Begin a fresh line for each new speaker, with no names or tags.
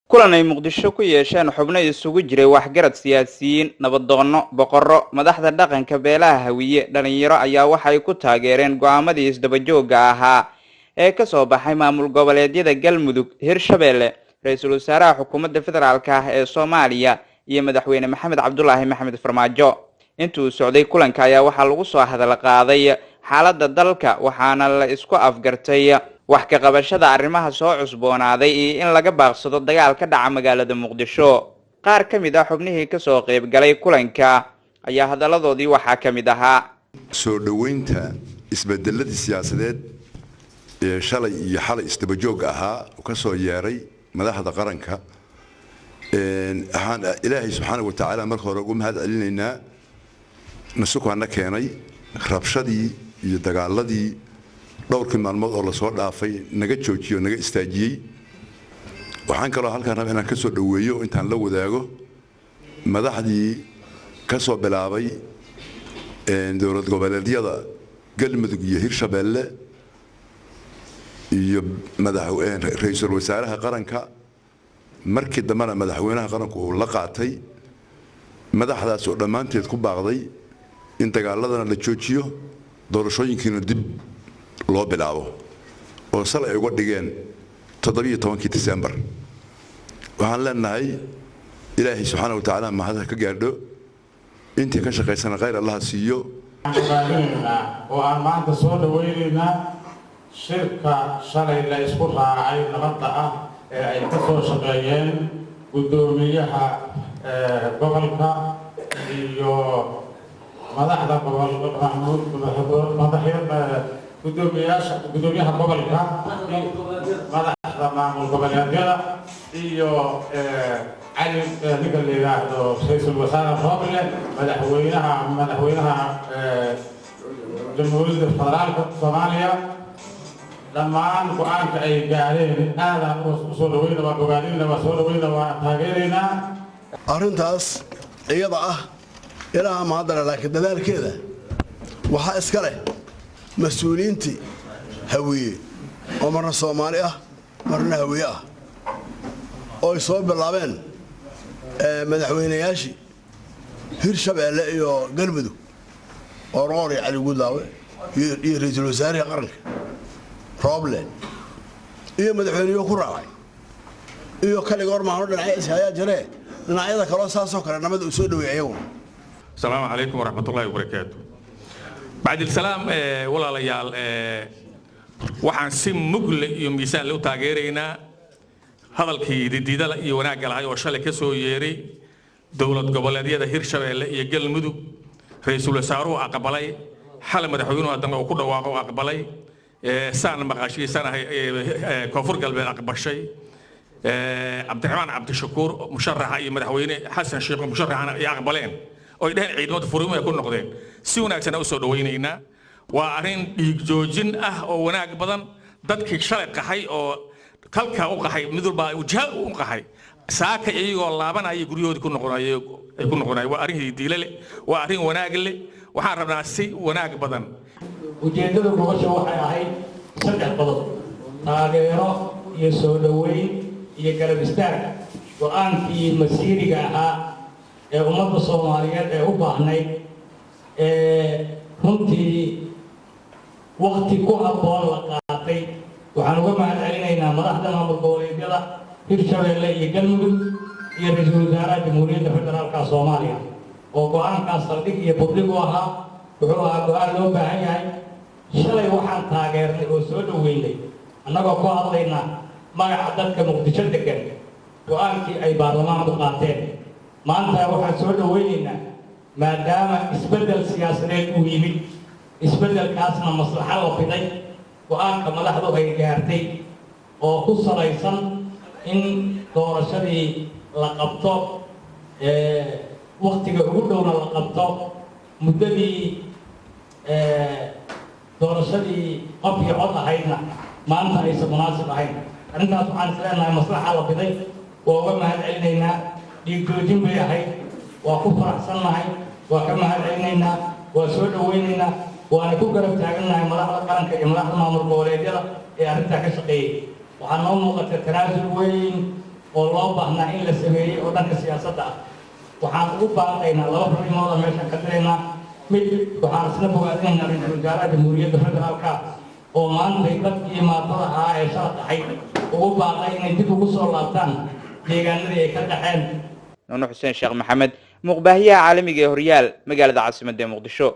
kulan ay muqdisho ku yeesheen xubno isugu jiray waxgarad siyaasiyiin nabadoono boqorro madaxda dhaqanka beelaha hawiye dhalinyaro ayaa waxay ku taageereen go'aamadii isdaba joogga ahaa ee ka soo baxay maamul goboleedyada Galmudug Hirshabelle ra'iisul wasaaraha xukuumadda federaalka ah ee Soomaaliya iyo madaxweyne Maxamed Cabdullaahi Maxamed Farmaajo intuu socday kulanka ayaa waxaa lagu soo hadal qaaday xaaladda dalka waxaana la isku afgartay wax ka qabashada arrimaha soo cusboonaaday in laga baaqsado dagaal ka dhaca magaalada Muqdisho qaar ka mid ah xubnihii ka soo qayb galay kulanka ayaa hadaladoodii waxaa ka mid ahaa
soo dhaweynta isbedeladii siyaasadeed ee shalay iyo xalay isdaba joog ahaa ka soo yeeray madaxda qaranka ilaahay subxaanahu wa ta'aala marka hore ugu mahad celinaynaa nasukaana keenay rabshadii iyo dagaaladii dhowrkii maalmood oo la soo dhaafay naga joojiyo naga istaajiyay waxaan kaloo halkaan rabaa inaan ka soo dhaweeyo intaan la wadaago madaxdii ka soo bilaabay dowlad goboleedyada Galmudug iyo Hirshabelle iyo ra'iisul wasaaraha qaranka markii dambana madaxweynaha qaranku uu la qaatay madaxdaas oo dhammaanteed ku baaqday in dagaaladana la joojiyo doorashooyinkiina dib loo bilaabo oo salay uga dhigeen 17 December waxaan leenahay ilaahay subxaanahu wa ta'aala ma hada ka gaadho intii ka shaqeysana khayr Allah siiyo
oo aan maanta soo dhaweynayna shirka shalay la isku raacay nabadda ah ee ay ka soo shaqeeyeen gudoomiyaha gobolka iyo madaxda gobolka gudoomiyaha gobolka madaxda maamul goboleedyada iyo cali ninka la yiraahdo ra'iisul wasaaraha Roble madaxweynaha jamhuuriyadda federaalka Soomaaliya dhammaan go'aanka ay gaareen aadaan u soo dhaweynaa waa ogaadina waa soo dhaweynaa waa taageeraynaa
arrintaas iyada ah ilaa ma hadda laakiin dadaalkeeda waxa iska leh mas'uuliyiintii hawiye oo marna Soomaali ah marna hawiye ah oo ay soo bilaabeen madaxweynayaashii Hirshabelle iyo Galmudug oo Roori Cali Gudlaawe iyo ra'iisul wasaaraha qaranka Roble iyo madaxweynuhu ku raacay iyo kale goormaan dhinacyada ayaa jireen dhinacyada kale saasoo kale nabad u soo dhaweeyay ayagu
السلام عليكم ورحمة الله وبركاته بعد السلام ولا ليال waxaan si mugl iyo miisaan loo taageeraynaa hadalkii diidada iyo wanaagga lahayd oo shalay ka soo yeeray dowlad goboleedyada Hirshabelle iyo Galmudug ra'iisul wasaaruhu aqbalay xal madaxweynuhu haddana uu ku dhawaaqo aqbalay saan maqashiisanahay koonfur galbeed aqbashay Cabdiraxmaan Cabdishakuur musharaxa iyo madaxweyne Xasan Sheekh musharaxana ay aqbaleen oo idhayn ciidamada furimaha ku noqdeen si wanaagsan u soo dhaweynayna waa arin dhiig joojin ah oo wanaag badan dadkii shalay qaxay oo kalka u qaxay mid walba wajah u qaxay saaka iyagoo laabanaya guriyooda ku noqonay waa arin diilale waa arin wanaag leh waxaan rabnaa si wanaag badan
ujeedada gobasha waxay ahayd saddex qodob taageero iyo soo dhaweyn iyo garab istaag go'aankii masiiriga ahaa ee ummadda Soomaaliyeed ee u baahnay runtii waqti ku habboon la qaatay waxaan uga mahad celinaynaa madaxda maamul goboleedyada Hirshabelle iyo Galmudug iyo ra'iisul wasaaraha jamhuuriyadda federaalka Soomaaliya oo go'aankaas saldhig iyo public u ahaa wuxuu ahaa go'aan loo baahan yahay shalay waxaan taageernay oo soo dhaweynay annagoo ku hadlaynaa magaca dadka Muqdisho degan go'aankii ay baarlamaanku qaateen maanta waxaan soo dhaweynaynaa maadaama isbedel siyaasadeed uu yimid isbedelkaasna maslaxa loo fiday go'aanka madaxdu ay gaartay oo ku salaysan in doorashadii la qabto waqtiga ugu dhowna la qabto muddadii doorashadii qof iyo cod ahaydna maanta aysan munaasib ahayn arrintaas waxaan isleenahay maslaxa la fiday waa uga mahad celinaynaa dhiig joojin bay ahayd waa ku faraxsannahay waa ka mahad celinaynaa waa soo dhaweynaynaa waana ku garab taagannahay madaxda qaranka iyo madaxda maamul goboleedyada ee arrintaa ka shaqeeyay waxaa noo muuqata tanaasul weyn oo loo baahnaa in la sameeyey oo dhanka siyaasadda ah waxaan ugu baaqaynaa laba arrimood oo meeshan ka diraynaa mid waxaan isla bogaadinaynaa ra-iisul wasaaraha jamhuuriyadda federaalka oo maanta dadkii maatada ahaa ee shala dhaxay ugu baaqay inay dib ugu soo laabtaan deegaanadii ay ka dhaxeen
nuno xuseen sheekh maxamed muqbaahiyaha caalamiga ee horyaal magaalada caasimadda ee muqdisho.